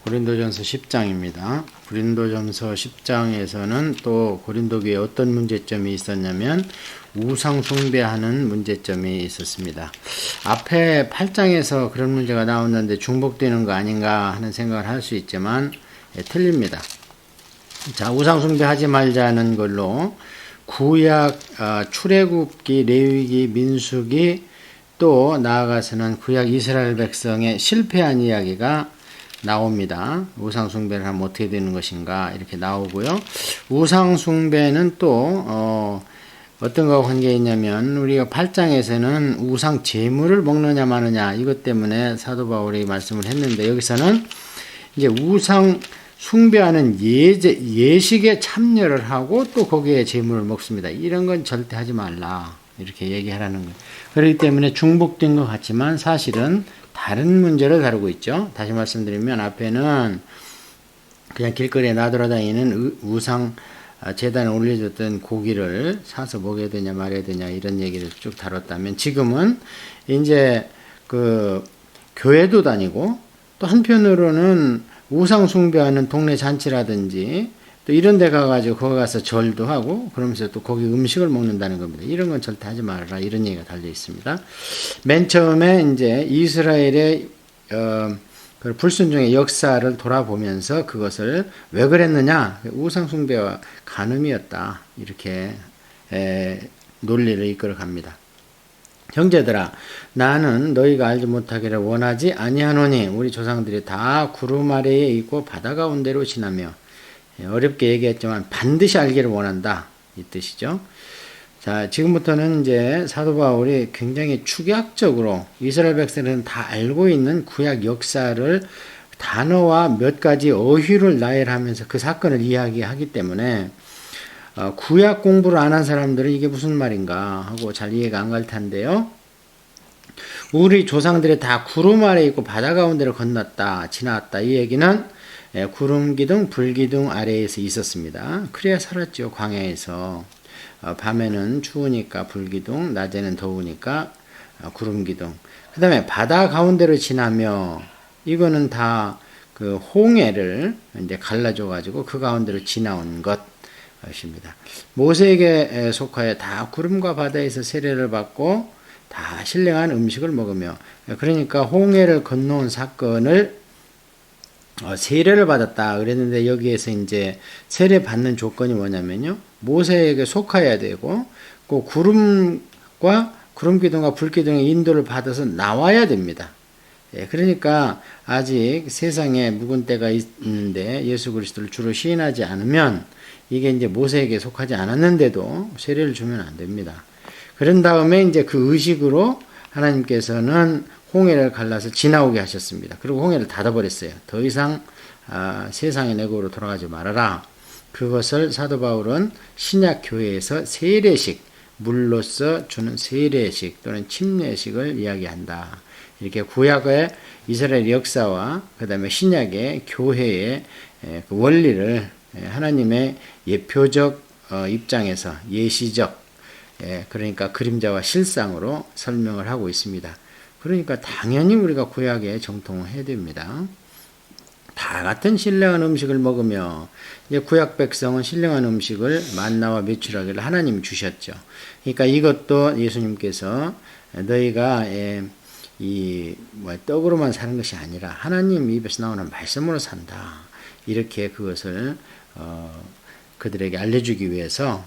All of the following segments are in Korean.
고린도전서 10장입니다. 고린도전서 10장에서는 또 고린도교에 어떤 문제점이 있었냐면 우상 숭배하는 문제점이 있었습니다. 앞에 8장에서 그런 문제가 나왔는데 중복되는 거 아닌가 하는 생각을 할 수 있지만 틀립니다. 자, 우상 숭배하지 말자는 걸로 구약 출애굽기, 레위기, 민수기 또 나아가서는 구약 이스라엘 백성의 실패한 이야기가 나옵니다. 우상 숭배를 하면 어떻게 되는 것인가 이렇게 나오고요. 우상 숭배는 또 어떤 거와 관계 있냐면 우리가 8장에서는 우상 제물을 먹느냐 마느냐 이것 때문에 사도 바울이 말씀을 했는데 여기서는 이제 우상 숭배하는 예식에 참여를 하고 또 거기에 제물을 먹습니다. 이런 건 절대 하지 말라 이렇게 얘기하라는 거예요. 그렇기 때문에 중복된 것 같지만 사실은 다른 문제를 다루고 있죠. 다시 말씀드리면 앞에는 그냥 길거리에 나돌아다니는 우상 제단에 올려줬던 고기를 사서 먹어야 되냐 말아야 되냐 이런 얘기를 쭉 다뤘다면 지금은 이제 그 교회도 다니고 또 한편으로는 우상 숭배하는 동네 잔치라든지 또 이런 데 가가지고 거기 가서 절도 하고 그러면서 또 거기 음식을 먹는다는 겁니다. 이런 건 절대 하지 말아라 이런 얘기가 달려 있습니다. 맨 처음에 이제 이스라엘의 그 불순종의 역사를 돌아보면서 그것을 왜 그랬느냐 우상 숭배와 간음이었다 이렇게 논리를 이끌어 갑니다. 형제들아 나는 너희가 알지 못하기를 원하지 아니하노니 우리 조상들이 다 구름 아래에 있고 바다 가운데로 지나며 어렵게 얘기했지만 반드시 알기를 원한다 이 뜻이죠. 자, 지금부터는 이제 사도 바울이 굉장히 축약적으로 이스라엘 백성들은 다 알고 있는 구약 역사를 단어와 몇 가지 어휘를 나열하면서 그 사건을 이야기하기 때문에 구약 공부를 안 한 사람들은 이게 무슨 말인가 하고 잘 이해가 안 갈 텐데요. 우리 조상들이 다 구름 아래 있고 바다 가운데를 건넜다 지나왔다 이 얘기는 구름 기둥 불 기둥 아래에서 있었습니다. 그래야 살았죠. 광야에서 밤에는 추우니까 불 기둥 낮에는 더우니까 구름 기둥 그 다음에 바다 가운데로 지나며 이거는 다 그 홍해를 이제 갈라줘 가지고 그 가운데로 지나온 것입니다. 모세에게 속하여 다 구름과 바다에서 세례를 받고 다 신령한 음식을 먹으며 그러니까 홍해를 건너온 사건을 세례를 받았다 그랬는데 여기에서 이제 세례 받는 조건이 뭐냐면요. 모세에게 속하여야 되고 그 구름과 구름 기둥과 불 기둥의 인도를 받아서 나와야 됩니다. 그러니까 아직 세상에 묵은 때가 있는데 예수 그리스도를 주로 시인하지 않으면 이게 이제 모세에게 속하지 않았는데도 세례를 주면 안 됩니다. 그런 다음에 이제 그 의식으로 하나님께서는 홍해를 갈라서 지나오게 하셨습니다. 그리고 홍해를 닫아버렸어요. 더 이상 세상의 내국으로 돌아가지 말아라. 그것을 사도 바울은 신약 교회에서 세례식, 물로써 주는 세례식 또는 침례식을 이야기한다. 이렇게 구약의 이스라엘 역사와 그 다음에 신약의 교회의 그 원리를 하나님의 예표적 입장에서 예시적 그러니까 그림자와 실상으로 설명을 하고 있습니다. 그러니까 당연히 우리가 구약에 정통을 해야 됩니다. 다 같은 신령한 음식을 먹으며 이제 구약 백성은 신령한 음식을 만나와 메추라기를 하나님이 주셨죠. 그러니까 이것도 예수님께서 너희가 떡으로만 사는 것이 아니라 하나님 입에서 나오는 말씀으로 산다. 이렇게 그것을 그들에게 알려주기 위해서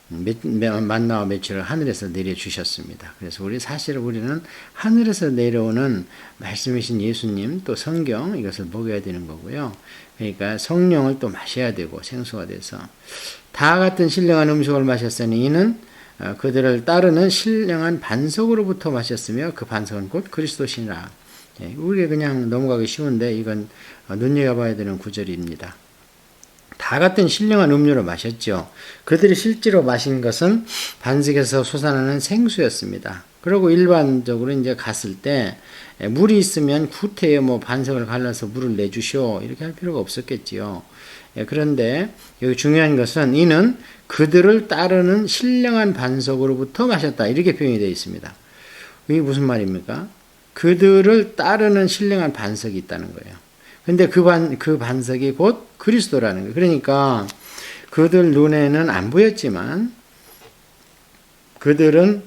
만나와 메추를 하늘에서 내려주셨습니다. 그래서 우리는 하늘에서 내려오는 말씀이신 예수님 또 성경 이것을 먹어야 되는 거고요. 그러니까 성령을 또 마셔야 되고 생수가 돼서 다 같은 신령한 음식을 마셨으니 이는 그들을 따르는 신령한 반석으로부터 마셨으며 그 반석은 곧 그리스도시니라. 우리가 그냥 넘어가기 쉬운데 이건 눈여겨봐야 되는 구절입니다. 다 같은 신령한 음료를 마셨죠. 그들이 실제로 마신 것은 반석에서 솟아나는 생수였습니다. 그리고 일반적으로 이제 갔을 때 물이 있으면 구태여 반석을 갈라서 물을 내주시오 이렇게 할 필요가 없었겠지요. 그런데 여기 중요한 것은 이는 그들을 따르는 신령한 반석으로부터 마셨다 이렇게 표현이 되어 있습니다. 이게 무슨 말입니까? 그들을 따르는 신령한 반석이 있다는 거예요. 근데 그 반석이 곧 그리스도라는 거예요. 그러니까 그들 눈에는 안 보였지만 그들은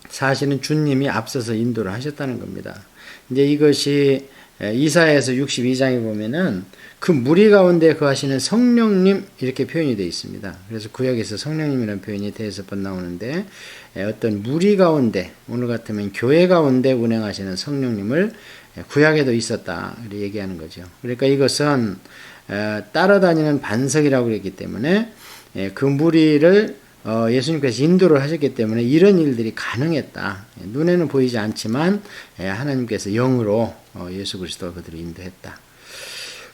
사실은 주님이 앞서서 인도를 하셨다는 겁니다. 이제 이것이 이사야에서 62장에 보면은 그 무리 가운데 거하시는 성령님 이렇게 표현이 되어 있습니다. 그래서 구약에서 성령님이라는 표현이 대여섯 번 나오는데 어떤 무리 가운데 오늘 같으면 교회 가운데 운행하시는 성령님을 구약에도 있었다 이렇게 얘기하는 거죠. 그러니까 이것은 따라다니는 반석이라고 그랬기 때문에 그 무리를 예수님께서 인도를 하셨기 때문에 이런 일들이 가능했다. 눈에는 보이지 않지만 하나님께서 영으로 예수 그리스도가 그들을 인도했다.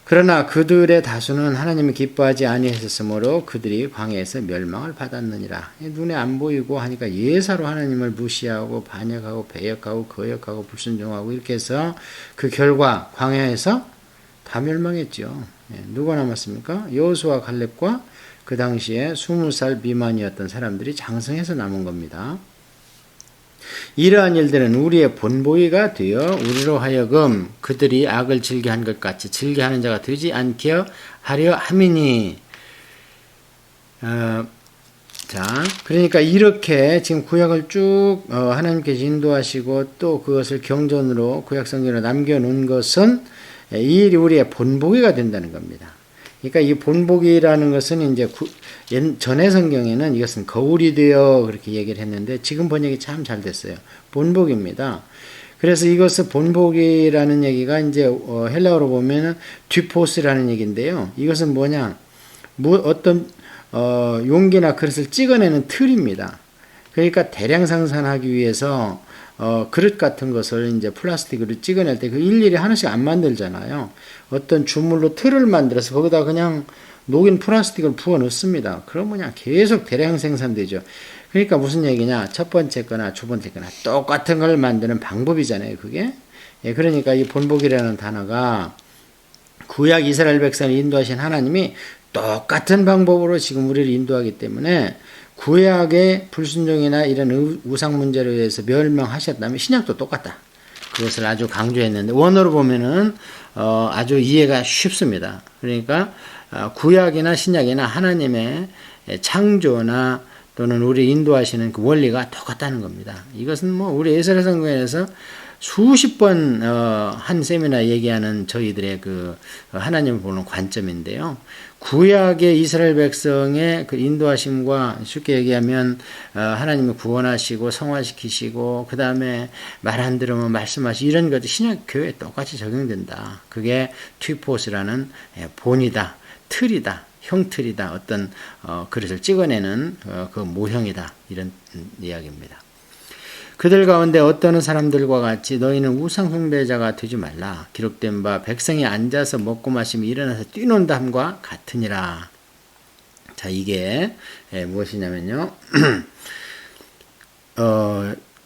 그러나 그들의 다수는 하나님을 기뻐하지 아니하셨으므로 그들이 광야에서 멸망을 받았느니라. 눈에 안 보이고 하니까 예사로 하나님을 무시하고 반역하고 배역하고 거역하고 불순종하고 이렇게 해서 그 결과 광야에서 다 멸망했죠. 누가 남았습니까? 여호수아 갈렙과 그 당시에 20살 미만이었던 사람들이 장성해서 남은 겁니다. 이러한 일들은 우리의 본보기가 되어 우리로 하여금 그들이 악을 즐겨한 것 같이 즐겨하는 자가 되지 않게 하려 함이니. 자, 그러니까 이렇게 지금 구약을 쭉 하나님께서 인도하시고 또 그것을 경전으로 구약성경으로 남겨놓은 것은 이 일이 우리의 본보기가 된다는 겁니다. 그러니까 이 본보기라는 것은 이제 전의 성경에는 이것은 거울이 되어 그렇게 얘기를 했는데 지금 번역이 참 잘 됐어요. 본보기입니다. 그래서 이것을 본보기라는 얘기가 이제 헬라어로 보면은 뒤포스라는 얘기인데요. 이것은 뭐냐? 어떤 용기나 그릇을 찍어내는 틀입니다. 그러니까 대량 생산하기 위해서 그릇 같은 것을 이제 플라스틱으로 찍어낼 때 그 일일이 하나씩 안 만들잖아요. 어떤 주물로 틀을 만들어서 거기다 그냥 녹인 플라스틱을 부어 넣습니다. 그러면 그냥 계속 대량 생산되죠. 그러니까 무슨 얘기냐? 첫 번째 거나 두 번째 거나 똑같은 걸 만드는 방법이잖아요, 그게. 그러니까 이 본보기라는 단어가 구약 이스라엘 백성을 인도하신 하나님이 똑같은 방법으로 지금 우리를 인도하기 때문에 구약의 불순종이나 이런 우상 문제로 의해서 멸망하셨다면 신약도 똑같다. 그것을 아주 강조했는데 원어로 보면은 아주 이해가 쉽습니다. 그러니까 구약이나 신약이나 하나님의 창조나 또는 우리 인도하시는 그 원리가 똑같다는 겁니다. 이것은 뭐 우리 에스라 성경에서 수십 번 한 세미나 얘기하는 저희들의 그 하나님을 보는 관점인데요. 구약의 이스라엘 백성의 그 인도하심과 쉽게 얘기하면 하나님이 구원하시고 성화시키시고 그 다음에 말 안 들으면 말씀하시고 이런 것도 신약 교회에 똑같이 적용된다. 그게 튀포스라는 본이다, 틀이다, 형틀이다, 어떤 그릇을 찍어내는 그 모형이다 이런 이야기입니다. 그들 가운데 어떤 사람들과 같이 너희는 우상 숭배자가 되지 말라. 기록된 바 백성이 앉아서 먹고 마시며 일어나서 뛰논담과 같으니라. 자, 이게 무엇이냐면요.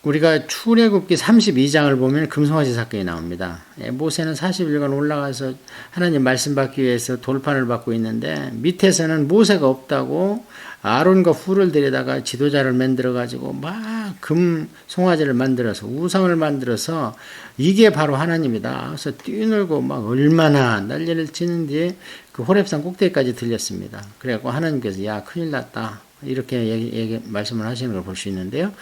우리가 출애굽기 32장을 보면 금송아지 사건이 나옵니다. 모세는 40일간 올라가서 하나님 말씀 받기 위해서 돌판을 받고 있는데 밑에서는 모세가 없다고 아론과 훌을 데려다가 지도자를 만들어 가지고 막 금 송아지를 만들어서 우상을 만들어서 이게 바로 하나님이다. 그래서 뛰놀고 막 얼마나 난리를 치는지 그 호렙산 꼭대기까지 들렸습니다. 그래갖고 하나님께서 야 큰일 났다. 이렇게 말씀을 하시는 걸 볼 수 있는데요.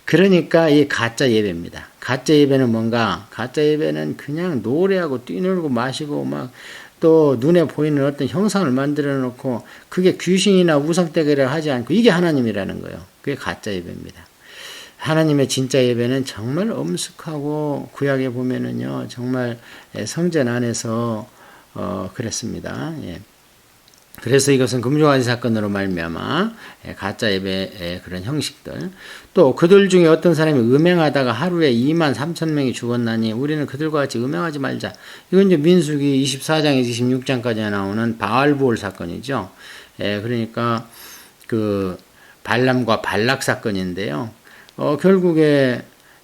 그러니까 이 가짜 예배입니다. 가짜 예배는 뭔가? 가짜 예배는 그냥 노래하고 뛰놀고 마시고 막 또 눈에 보이는 어떤 형상을 만들어 놓고 그게 귀신이나 우상대결을 하지 않고 이게 하나님이라는 거예요. 그게 가짜 예배입니다. 하나님의 진짜 예배는 정말 엄숙하고 구약에 보면은요 정말 성전 안에서 그랬습니다. 예. 그래서 이것은 금송아지 사건으로 말미암아 가짜 예배의 그런 형식들 또 그들 중에 어떤 사람이 음행하다가 하루에 23,000명이 죽었나니 우리는 그들과 같이 음행하지 말자. 이건 이제 민수기 24장에서 26장까지 나오는 바알부올 사건이죠. 그러니까 그 발람과 발락 사건인데요. 결국에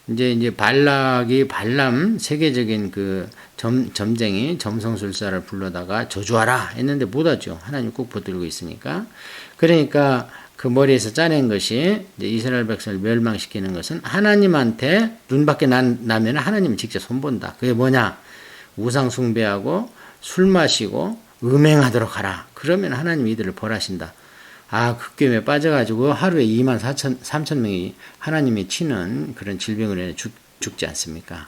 이제 발람 세계적인 그 점쟁이 점성술사를 불러다가 저주하라 했는데 못하죠. 하나님 꼭 붙들고 있으니까. 그러니까 그 머리에서 짜낸 것이 이제 이스라엘 백성을 멸망시키는 것은 하나님한테 눈밖에 나면 하나님은 직접 손본다. 그게 뭐냐? 우상 숭배하고 술 마시고 음행하도록 하라. 그러면 하나님이 이들을 벌하신다. 극경에 빠져가지고 하루에 2만 3천 명이 하나님이 치는 그런 질병으로 인해 죽지 않습니까?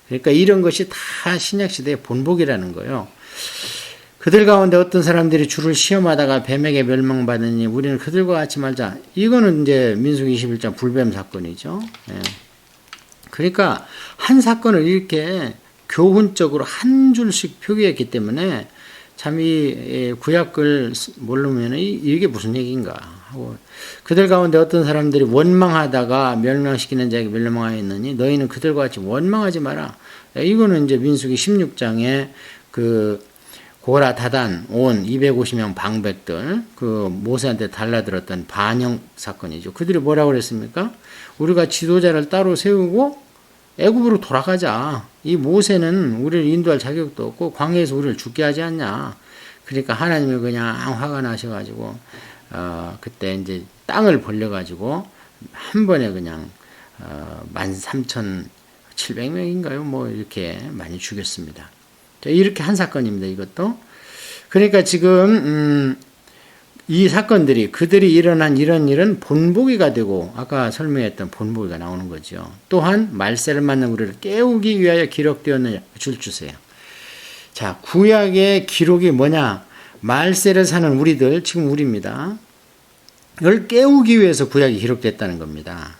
그러니까 이런 것이 다 신약시대의 본보기라는 거예요. 그들 가운데 어떤 사람들이 주를 시험하다가 뱀에게 멸망받으니 우리는 그들과 같이 말자. 이거는 이제 민수기 21장 불뱀 사건이죠. 그러니까 한 사건을 이렇게 교훈적으로 한 줄씩 표기했기 때문에 참 이 구약을 모르면 이게 무슨 얘기인가 하고, 그들 가운데 어떤 사람들이 원망하다가 멸망시키는 자에게 멸망하였느니 너희는 그들과 같이 원망하지 마라. 이거는 이제 민수기 16장에 그 고라, 다단, 온 250명 방백들 그 모세한테 달라들었던 반영 사건이죠. 그들이 뭐라고 그랬습니까? 우리가 지도자를 따로 세우고 애굽으로 돌아가자. 이 모세는 우리를 인도할 자격도 없고 광야에서 우리를 죽게 하지 않냐. 그러니까 하나님이 그냥 화가 나셔가지고 그때 이제 땅을 벌려가지고 한 번에 그냥 13,700명인가요? 뭐 이렇게 많이 죽였습니다. 이렇게 한 사건입니다. 이것도. 그러니까 지금 이 사건들이 그들이 일어난 이런 일은 본보기가 되고 아까 설명했던 본보기가 나오는 거죠. 또한 말세를 맞는 우리를 깨우기 위하여 기록되었느냐. 줄 주세요. 자, 구약의 기록이 뭐냐? 말세를 사는 우리들, 지금 우리입니다. 를 깨우기 위해서 구약이 기록됐다는 겁니다.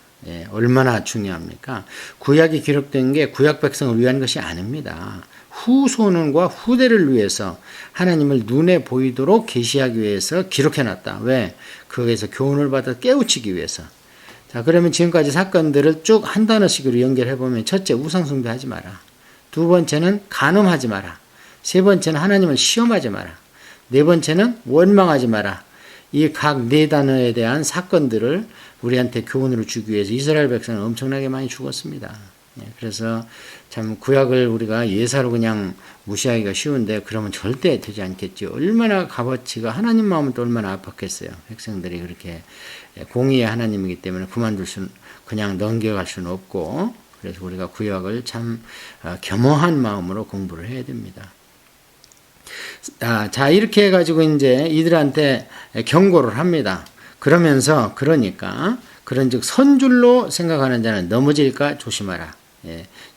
얼마나 중요합니까? 구약이 기록된 게 구약 백성을 위한 것이 아닙니다. 후손과 후대를 위해서 하나님을 눈에 보이도록 계시하기 위해서 기록해놨다. 왜? 거기에서 교훈을 받아 깨우치기 위해서. 자, 그러면 지금까지 사건들을 쭉 한 단어씩으로 연결해보면, 첫째, 우상숭배하지 마라. 두 번째는 간음하지 마라. 세 번째는 하나님을 시험하지 마라. 네 번째는 원망하지 마라. 이 각 네 단어에 대한 사건들을 우리한테 교훈으로 주기 위해서 이스라엘 백성은 엄청나게 많이 죽었습니다. 그래서 참 구약을 우리가 예사로 그냥 무시하기가 쉬운데 그러면 절대 되지 않겠죠. 얼마나 값어치가, 하나님 마음은 또 얼마나 아팠겠어요. 백성들이 그렇게 공의의 하나님이기 때문에 그냥 넘겨갈 수는 없고, 그래서 우리가 구약을 참 겸허한 마음으로 공부를 해야 됩니다. 자, 이렇게 해가지고 이제 이들한테 경고를 합니다. 그러니까 그런즉 선줄로 생각하는 자는 넘어질까 조심하라.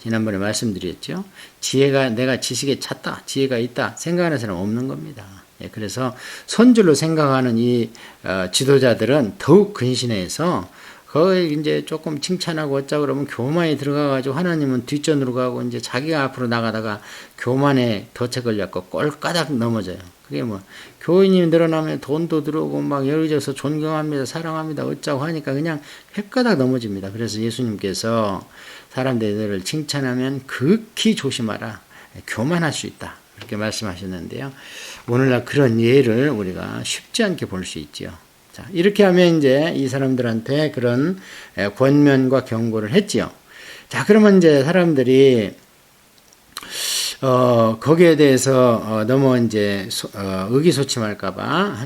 지난번에 말씀드렸죠. 내가 지식에 찼다, 지혜가 있다 생각하는 사람 없는 겁니다. 그래서 선줄로 생각하는 이 지도자들은 더욱 근신해서 거기 이제 조금 칭찬하고 어쩌고 그러면 교만이 들어가가지고 하나님은 뒷전으로 가고 이제 자기가 앞으로 나가다가 교만에 덫에 걸려갖고 꼴까닥 넘어져요. 그게 뭐 교인이 늘어나면 돈도 들어오고 막 여기저기서 존경합니다, 사랑합니다, 어쩌고 하니까 그냥 헷가닥 넘어집니다. 그래서 예수님께서 사람들을 칭찬하면 극히 조심하라. 교만할 수 있다. 그렇게 말씀하셨는데요. 오늘날 그런 예를 우리가 쉽지 않게 볼 수 있죠. 자, 이렇게 하면 이제 이 사람들한테 그런 권면과 경고를 했지요. 자, 그러면 이제 사람들이 거기에 대해서 너무 이제 의기소침할까봐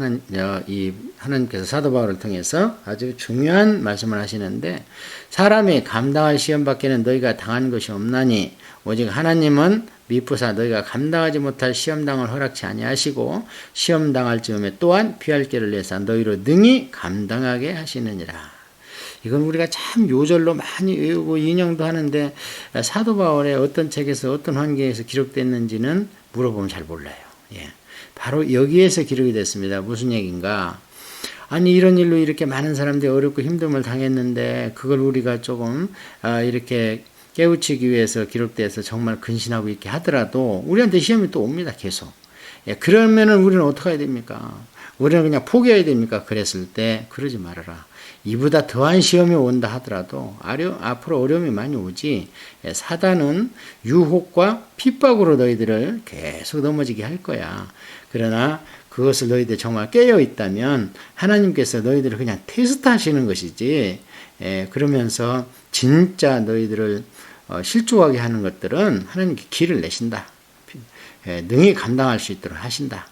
하나님께서 사도 바울을 통해서 아주 중요한 말씀을 하시는데, 사람이 감당할 시험 밖에는 너희가 당한 것이 없나니 오직 하나님은 미쁘사 너희가 감당하지 못할 시험당을 허락치 아니하시고 시험당할 즈음에 또한 피할 길을 내사 너희로 능히 감당하게 하시느니라. 이건 우리가 참 요절로 많이 외우고 인용도 하는데 사도 바울의 어떤 책에서 어떤 환경에서 기록됐는지는 물어보면 잘 몰라요. 바로 여기에서 기록이 됐습니다. 무슨 얘기인가? 아니, 이런 일로 이렇게 많은 사람들이 어렵고 힘듦을 당했는데 그걸 우리가 조금 이렇게 깨우치기 위해서 기록돼서 정말 근신하고 있게 하더라도 우리한테 시험이 또 옵니다. 계속. 그러면은 우리는 어떻게 해야 됩니까? 우리는 그냥 포기해야 됩니까? 그랬을 때 그러지 말아라. 이보다 더한 시험이 온다 하더라도 앞으로 어려움이 많이 오지, 사단은 유혹과 핍박으로 너희들을 계속 넘어지게 할 거야. 그러나 그것을 너희들 정말 깨어 있다면 하나님께서 너희들을 그냥 테스트 하시는 것이지, 그러면서 진짜 너희들을 실족하게 하는 것들은 하나님께 길을 내신다. 능히 감당할 수 있도록 하신다.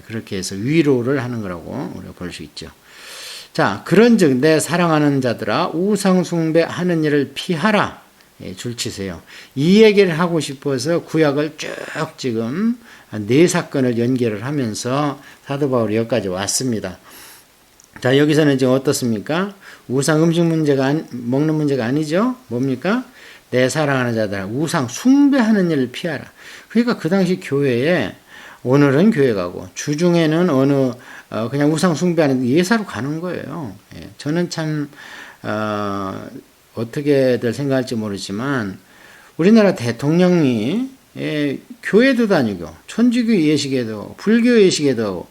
그렇게 해서 위로를 하는 거라고 우리가 볼 수 있죠. 자, 그런즉 내 사랑하는 자들아 우상 숭배하는 일을 피하라. 줄치세요. 이 얘기를 하고 싶어서 구약을 쭉 지금 네 사건을 연결을 하면서 사도 바울이 여기까지 왔습니다. 자, 여기서는 지금 어떻습니까? 우상 음식 문제가 먹는 문제가 아니죠. 뭡니까? 내 사랑하는 자들 우상 숭배하는 일을 피하라. 그러니까 그 당시 교회에 오늘은 교회 가고 주중에는 어느 그냥 우상 숭배하는 예사로 가는 거예요. 저는 참 어떻게들 생각할지 모르지만 우리나라 대통령이 교회도 다니고 천주교 예식에도 불교 예식에도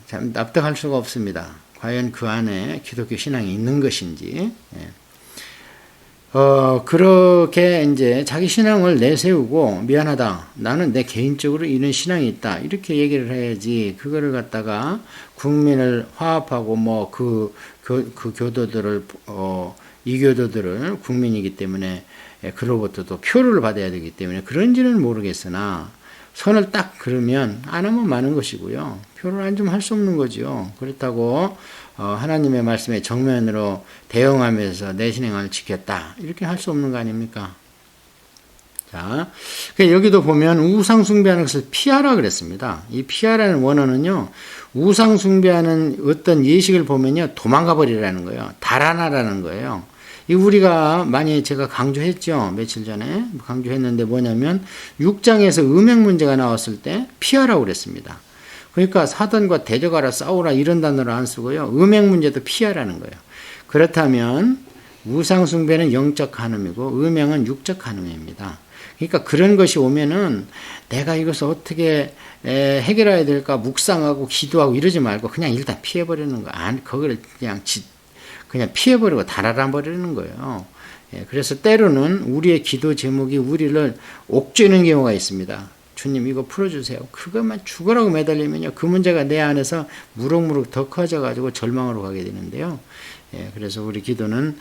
참 납득할 수가 없습니다. 과연 그 안에 기독교 신앙이 있는 것인지. 그렇게 이제 자기 신앙을 내세우고 미안하다. 나는 내 개인적으로 이런 신앙이 있다. 이렇게 얘기를 해야지. 그거를 갖다가 국민을 화합하고 뭐 그 교도들을 이 교도들을 국민이기 때문에 그로부터도 표를 받아야 되기 때문에 그런지는 모르겠으나 선을 딱 그러면 안 하면 많은 것이고요. 표를 안 주면 할 수 없는 거죠. 그렇다고 하나님의 말씀에 정면으로 대응하면서 내 신앙을 지켰다. 이렇게 할 수 없는 거 아닙니까? 자, 여기도 보면 우상 숭배하는 것을 피하라 그랬습니다. 이 피하라는 원어는요, 우상 숭배하는 어떤 예식을 보면요, 도망가 버리라는 거예요. 달아나라는 거예요. 이 우리가 많이 제가 강조했죠. 며칠 전에 강조했는데 뭐냐면 6장에서 음행 문제가 나왔을 때 피하라고 그랬습니다. 그러니까 사단과 대적하라 싸우라 이런 단어를 안 쓰고요. 음행 문제도 피하라는 거예요. 그렇다면 우상 숭배는 영적 간음이고 음행은 육적 간음입니다. 그러니까 그런 것이 오면은 내가 이것을 어떻게 해결해야 될까 묵상하고 기도하고 이러지 말고 그냥 일단 피해버리는 거. 그걸 그냥 피해버리고 달아나버리는 거예요. 그래서 때로는 우리의 기도 제목이 우리를 옥죄는 경우가 있습니다. 주님 이거 풀어주세요. 그것만 죽으라고 매달리면요. 그 문제가 내 안에서 무럭무럭 더 커져가지고 절망으로 가게 되는데요. 그래서 우리 기도는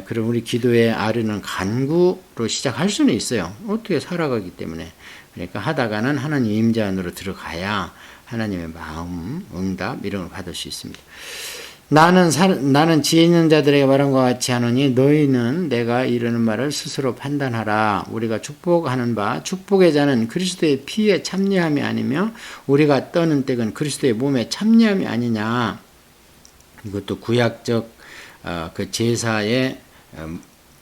그럼 우리 기도의 아르는 간구로 시작할 수는 있어요. 어떻게 살아가기 때문에. 그러니까 하다가는 하나님 임재 안으로 들어가야 하나님의 마음, 응답 이런 걸 받을 수 있습니다. 나는 지혜 있는 자들에게 말한 것 같이 하노니 너희는 내가 이르는 말을 스스로 판단하라. 우리가 축복하는 바 축복의 자는 그리스도의 피에 참여함이 아니며 우리가 떠는 떼건 그리스도의 몸에 참여함이 아니냐. 이것도 구약적 그 제사의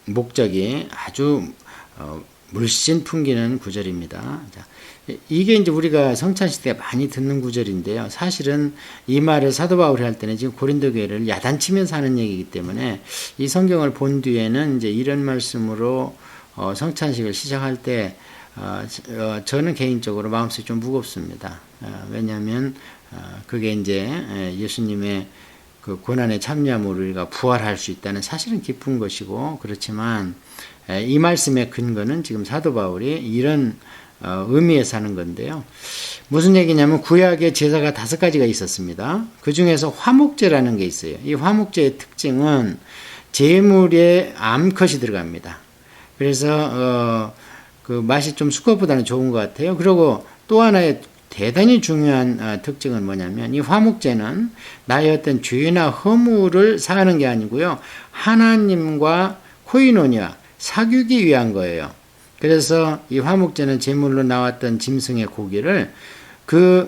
목적이 아주 물씬 풍기는 구절입니다. 자, 이게 이제 우리가 성찬식 때 많이 듣는 구절인데요. 사실은 이 말을 사도 바울이 할 때는 지금 고린도 교회를 야단치면서 하는 얘기이기 때문에 이 성경을 본 뒤에는 이제 이런 말씀으로 성찬식을 시작할 때 저는 개인적으로 마음속이 좀 무겁습니다. 왜냐하면 그게 이제 예수님의 그 고난에 참여함으로 우리가 부활할 수 있다는 사실은 기쁜 것이고 그렇지만 이 말씀의 근거는 지금 사도 바울이 이런 의미에서 하는 건데요. 무슨 얘기냐면 구약의 제사가 5가지가 있었습니다. 그 중에서 화목제라는 게 있어요. 이 화목제의 특징은 제물에 암컷이 들어갑니다. 그래서 그 맛이 좀 수컷보다는 좋은 것 같아요. 그리고 또 하나의 대단히 중요한 특징은 뭐냐면 이 화목제는 나의 어떤 죄나 허물을 사하는 게 아니고요. 하나님과 코이노니아 사귀기 위한 거예요. 그래서 이 화목제는 제물로 나왔던 짐승의 고기를 그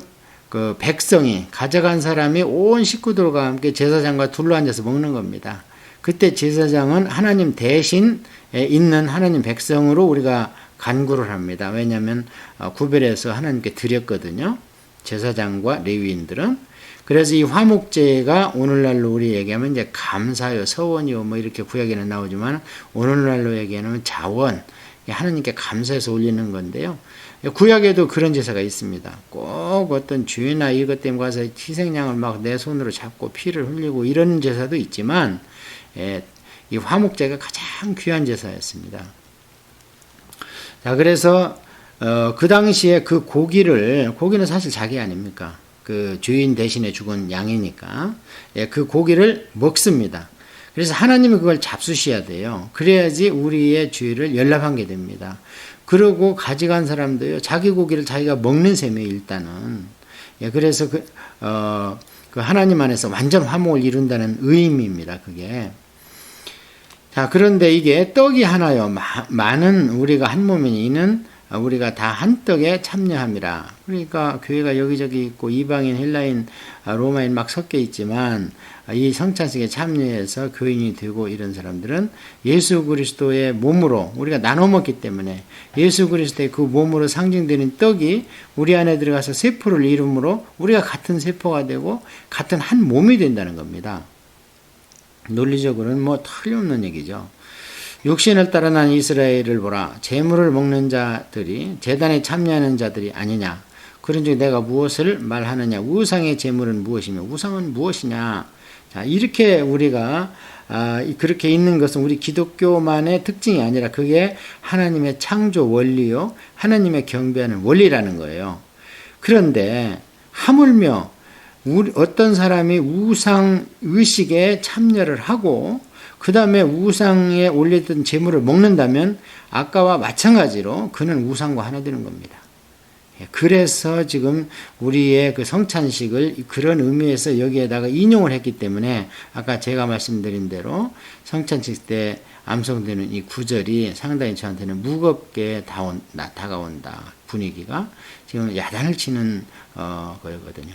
백성이 가져간 사람이 온 식구들과 함께 제사장과 둘러앉아서 먹는 겁니다. 그때 제사장은 하나님 대신 있는 하나님 백성으로 우리가 간구를 합니다. 왜냐하면 구별해서 하나님께 드렸거든요. 제사장과 레위인들은. 그래서 이 화목제가 오늘날로 우리 얘기하면 이제 감사요, 서원이요 뭐 이렇게 구약에는 나오지만 오늘날로 얘기하면 자원, 하나님께 감사해서 올리는 건데요. 구약에도 그런 제사가 있습니다. 꼭 어떤 죄나 이것 때문에 가서 희생양을 막 내 손으로 잡고 피를 흘리고 이런 제사도 있지만 이 화목제가 가장 귀한 제사였습니다. 자, 그래서 그 당시에 그 고기는 사실 자기 아닙니까? 그 주인 대신에 죽은 양이니까 그 고기를 먹습니다. 그래서 하나님이 그걸 잡수셔야 돼요. 그래야지 우리의 죄를 연락하게 됩니다. 그러고 가져간 사람도요, 자기 고기를 자기가 먹는 셈이에요, 일단은. 그래서 그 하나님 안에서 완전 화목을 이룬다는 의미입니다, 그게. 자, 그런데 이게 떡이 하나요. 많은 우리가 한 몸이니 이는 우리가 다 한 떡에 참여함이라. 그러니까 교회가 여기저기 있고 이방인, 헬라인, 로마인 막 섞여 있지만 이 성찬식에 참여해서 교인이 되고 이런 사람들은 예수 그리스도의 몸으로 우리가 나눠 먹기 때문에 예수 그리스도의 그 몸으로 상징되는 떡이 우리 안에 들어가서 세포를 이루므로 우리가 같은 세포가 되고 같은 한 몸이 된다는 겁니다. 논리적으로는 뭐 틀림없는 얘기죠. 육신을 따라 난 이스라엘을 보라. 재물을 먹는 자들이 제단에 참여하는 자들이 아니냐. 그런즉 내가 무엇을 말하느냐. 우상의 재물은 무엇이며 우상은 무엇이냐. 자, 이렇게 우리가 그렇게 있는 것은 우리 기독교만의 특징이 아니라 그게 하나님의 창조 원리요. 하나님의 경배하는 원리라는 거예요. 그런데 하물며 어떤 사람이 우상 의식에 참여를 하고 그 다음에 우상에 올렸던 재물을 먹는다면 아까와 마찬가지로 그는 우상과 하나 되는 겁니다. 그래서 지금 우리의 그 성찬식을 그런 의미에서 여기에다가 인용을 했기 때문에 아까 제가 말씀드린 대로 성찬식 때 암송되는 이 구절이 상당히 저한테는 무겁게 다가온다. 분위기가 지금 야단을 치는 거거든요.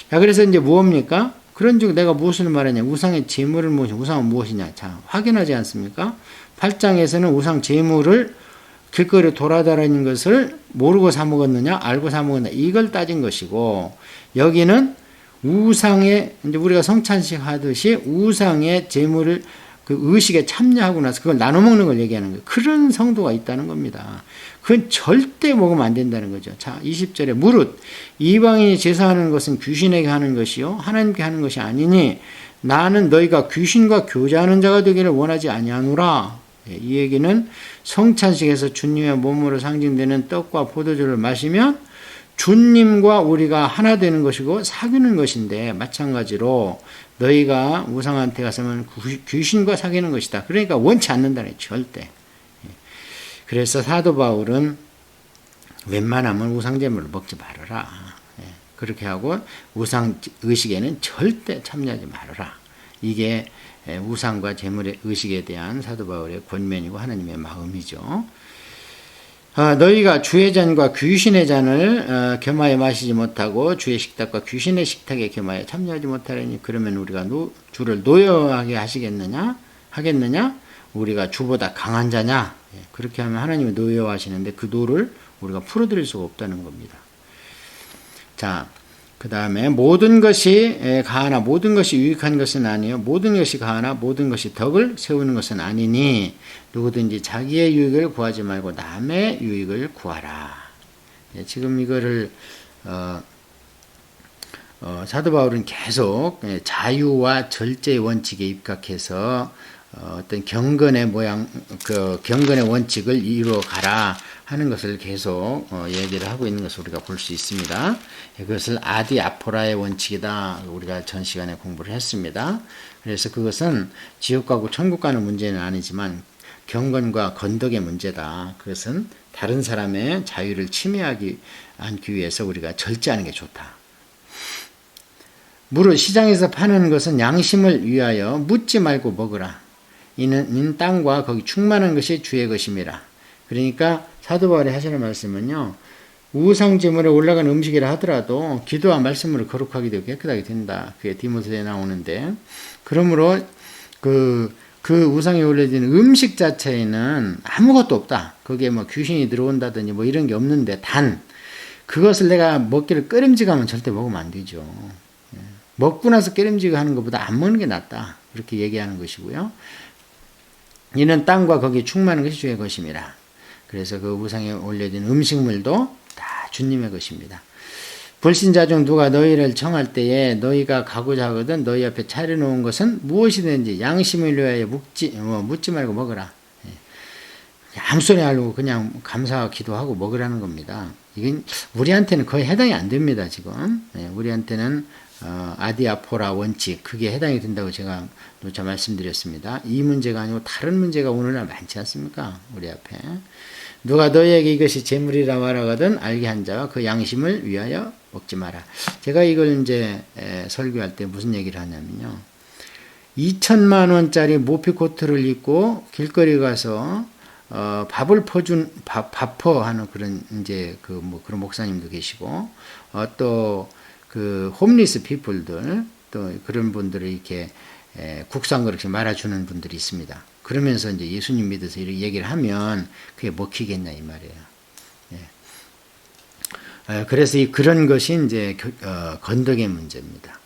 자, 그래서 이제 무엇입니까? 그런즉 내가 무엇을 말하냐? 우상의 재물을 무엇이냐? 우상은 무엇이냐? 자, 확인하지 않습니까? 8장에서는 우상 재물을 길거리에 돌아다니는 것을 모르고 사 먹었느냐? 알고 사 먹었느냐? 이걸 따진 것이고, 여기는 우상의, 이제 우리가 성찬식 하듯이 우상의 재물을 그 의식에 참여하고 나서 그걸 나눠 먹는 걸 얘기하는 거예요. 그런 성도가 있다는 겁니다. 그건 절대 먹으면 안 된다는 거죠. 자, 20절에 무릇 이방인이 제사하는 것은 귀신에게 하는 것이요 하나님께 하는 것이 아니니 나는 너희가 귀신과 교제하는 자가 되기를 원하지 아니하노라. 이 얘기는 성찬식에서 주님의 몸으로 상징되는 떡과 포도주를 마시면 주님과 우리가 하나 되는 것이고 사귀는 것인데 마찬가지로 너희가 우상한테 가서는 귀신과 사귀는 것이다. 그러니까 원치 않는다네, 절대. 그래서 사도 바울은 웬만하면 우상제물을 먹지 말아라. 그렇게 하고 우상 의식에는 절대 참여하지 말아라. 이게 우상과 제물의 의식에 대한 사도 바울의 권면이고 하나님의 마음이죠. 너희가 주의 잔과 귀신의 잔을 겸하여 마시지 못하고 주의 식탁과 귀신의 식탁에 겸하여 참여하지 못하려니 그러면 우리가 주를 노여하게 하겠느냐? 우리가 주보다 강한 자냐? 그렇게 하면 하나님이 노여하시는데 그 노를 우리가 풀어드릴 수가 없다는 겁니다. 자, 그 다음에 모든 것이 가하나 모든 것이 유익한 것은 아니요 모든 것이 가하나 모든 것이 덕을 세우는 것은 아니니 누구든지 자기의 유익을 구하지 말고 남의 유익을 구하라. 지금 이거를 사도 바울은 계속 자유와 절제의 원칙에 입각해서 어떤 경건의 경건의 원칙을 이루어 가라 하는 것을 계속 얘기를 하고 있는 것을 우리가 볼 수 있습니다. 그것을 아디아포라의 원칙이다. 우리가 전 시간에 공부를 했습니다. 그래서 그것은 지옥 가고 천국 가는 문제는 아니지만 경건과 건덕의 문제다. 그것은 다른 사람의 자유를 침해하지 않기 위해서 우리가 절제하는 게 좋다. 무릇 시장에서 파는 것은 양심을 위하여 묻지 말고 먹으라. 이는 땅과 거기 충만한 것이 주의 것임이라. 그러니까 사도 바울이 하시는 말씀은요. 우상제물에 올라간 음식이라 하더라도 기도와 말씀으로 거룩하게 되고 깨끗하게 된다. 그게 디모데에 나오는데 그러므로 그 우상에 올려진 음식 자체에는 아무것도 없다. 거기에 뭐 귀신이 들어온다든지 뭐 이런 게 없는데 단 그것을 내가 먹기를 꺼림직하면 절대 먹으면 안 되죠. 먹고 나서 꺼림직하는 것보다 안 먹는 게 낫다. 그렇게 얘기하는 것이고요. 이는 땅과 거기 충만한 것이 주의 것임이라. 그래서 그 우상에 올려진 음식물도 다 주님의 것입니다. 불신자 중 누가 너희를 청할 때에 너희가 가고자 하거든 너희 앞에 차려놓은 것은 무엇이든지 양심을 위하여 묻지 말고 먹으라. 아무 소리 하려고 그냥 감사하고 기도하고 먹으라는 겁니다. 이건 우리한테는 거의 해당이 안 됩니다. 지금 우리한테는 아디아포라 원칙 그게 해당이 된다고 제가 누차 말씀드렸습니다. 이 문제가 아니고 다른 문제가 오늘날 많지 않습니까? 우리 앞에 누가 너희에게 이것이 재물이라 말하거든 알게 한 자와 그 양심을 위하여 먹지 마라. 제가 이걸 이제 설교할 때 무슨 얘기를 하냐면요. 2천만 원짜리 모피코트를 입고 길거리 가서 밥을 퍼준 밥퍼하는 그런 이제 그 뭐 그런 목사님도 계시고 또 그 홈리스 피플들 또 그런 분들을 이렇게 국상 그렇게 말아주는 분들이 있습니다. 그러면서 이제 예수님 믿어서 이렇게 얘기를 하면 그게 먹히겠냐 이 말이에요. 그래서 그런 것이 이제 건덕의 문제입니다.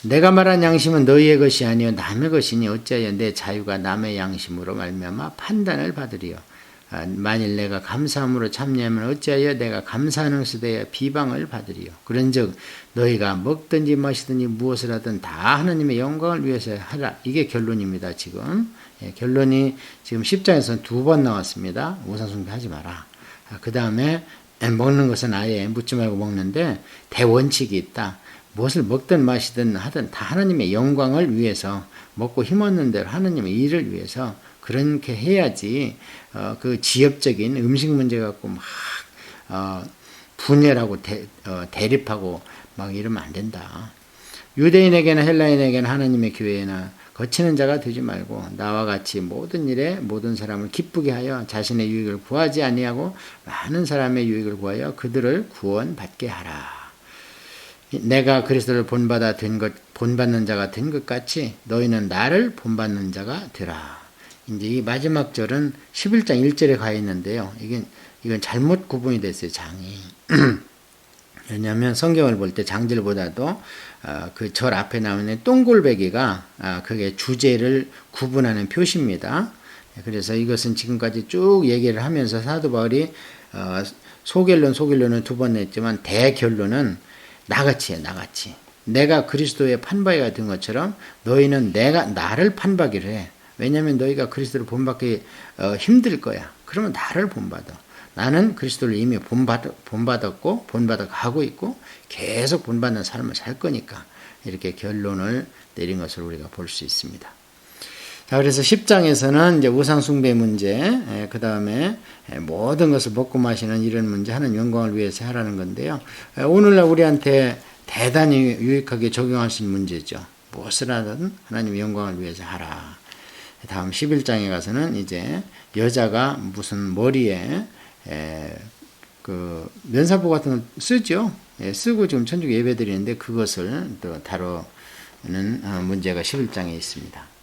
내가 말한 양심은 너희의 것이 아니요 남의 것이니 어찌하여 내 자유가 남의 양심으로 말미암아 판단을 받으리요. 만일 내가 감사함으로 참여하면 어찌하여 내가 감사하는 것에 대해 비방을 받으리요. 그런즉 너희가 먹든지 마시든지 무엇을 하든 다 하나님의 영광을 위해서 하라. 이게 결론입니다. 지금 결론이 지금 10장에서는 2번 나왔습니다. 우상숭배하지 마라. 그 다음에 먹는 것은 아예 묻지 말고 먹는데 대원칙이 있다. 무엇을 먹든 마시든 하든 다 하나님의 영광을 위해서 먹고 힘없는 대로 하나님의 일을 위해서 그렇게 해야지 그 지엽적인 음식 문제 갖고 막 분열하고 대립하고 막 이러면 안 된다. 유대인에게나 헬라인에게나 하나님의 교회나 거치는 자가 되지 말고 나와 같이 모든 일에 모든 사람을 기쁘게 하여 자신의 유익을 구하지 아니하고 많은 사람의 유익을 구하여 그들을 구원받게 하라. 내가 그리스도를 본받는 자가 된 것 같이 너희는 나를 본받는 자가 되라. 이제 이 마지막 절은 11장 1절에 가 있는데요. 이건 잘못 구분이 됐어요, 장이. 왜냐하면 성경을 볼 때 장절보다도 그 절 앞에 나오는 동글배기가 그게 주제를 구분하는 표시입니다. 그래서 이것은 지금까지 쭉 얘기를 하면서 사도 바울이 소결론은 2번 냈지만 대결론은 나같이요, 나같이. 내가 그리스도의 판박이가 된 것처럼 너희는 나를 판박이를 해. 왜냐하면 너희가 그리스도를 본받기 힘들 거야. 그러면 나를 본받아. 나는 그리스도를 이미 본받았고 본받아 가고 있고 계속 본받는 삶을 살 거니까 이렇게 결론을 내린 것을 우리가 볼 수 있습니다. 자, 그래서 10장에서는 이제 우상숭배 문제, 그 다음에 모든 것을 먹고 마시는 이런 문제, 하는 영광을 위해서 하라는 건데요. 오늘날 우리한테 대단히 유익하게 적용할 수 있는 문제죠. 무엇을 하든 하나님의 영광을 위해서 하라. 다음 11장에 가서는 이제 여자가 무슨 머리에 그 면사포 같은 걸 쓰죠. 쓰고 지금 천주교 예배 드리는데 그것을 또 다루는 문제가 11장에 있습니다.